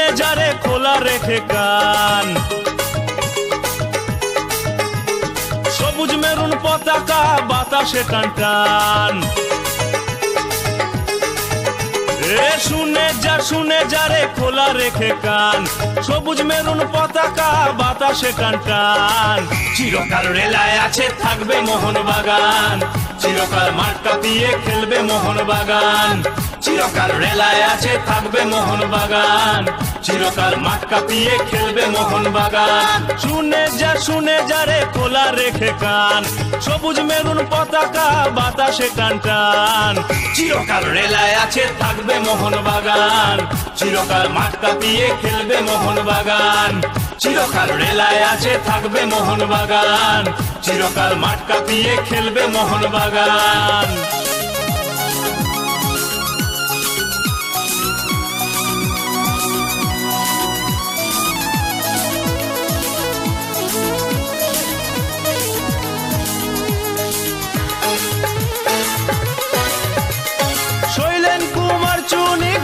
শুনে যারে খোলা রেখে কান। সবুজ মেরুন পতাকা বাতাসে টান টান। শুনে যারে খোলা রেখে কান। সবুজ মেরুন পতাকা বাতাসে টান টান। চিরকাল রেলায় আছে থাকবে মোহনবাগান। চিরকাল মাঠ কাঁপিয়ে খেলবে মোহনবাগান। চিরকাল রেলায় আছে থাকবে মোহনবাগান। চিরকাল মাঠ কাঁপিয়ে খেলবে মোহনবাগান। শুনে যারে খোলা রেখে কান। সবুজ মেরুন পতাকা বাতাসে টান টান। চিরকাল রেলায় আছে থাকবে মোহনবাগান। চিরকাল মাঠ কাঁপিয়ে খেলবে মোহনবাগান। চিরকাল রেলায় আছে থাকবে মোহনবাগান। চিরকাল মাঠ কাঁপিয়ে খেলবে মোহনবাগান।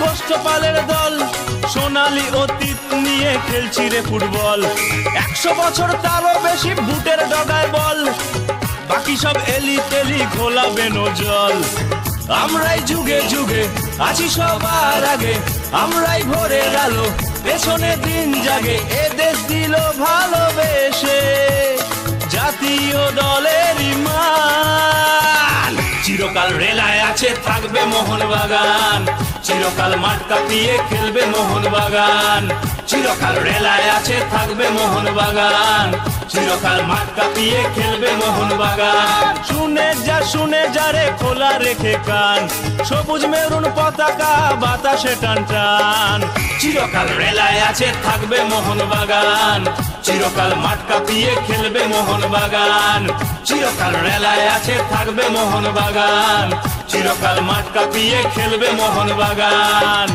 গোষ্ঠপালের দল সোনালী অতীত নিয়ে খেলছি রে ফুটবল। 100 বছর তারও বেশি বুটের ডগায় বল। বাকি সব এলি তেলি ঘোলাবে নজল। আমরাই যুগে যুগে আছি সবার আগে। আমরাই ভোরের আলো পেছনে দিন জাগে। এ দেশ দিল ভালোবেসে জাতীয় দলের মান। চিরকাল রেলায় আছে থাকবে মোহনবাগান। চিরকাল মাঠ কাঁপিয়ে খেলবে মোহনবাগান। চিরকাল রেলায় আছে থাকবে মোহনবাগান। চিরকাল মাঠ কাঁপিয়ে খেলবে মোহনবাগান। শুনে যারে খোলা রেখে কান। সবুজ মেরুন পতাকা বাতাসে টান টান। চিরকাল রেলায় আছে থাকবে মোহনবাগান। চিরকাল মাঠ কাঁপিয়ে খেলবে মোহনবাগান। চিরকাল রেলায় আছে থাকবে মোহনবাগান। চিরকাল মাঠ কাঁপিয়ে খেলবে Mohun Bagan.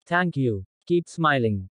Thank you. Keep smiling.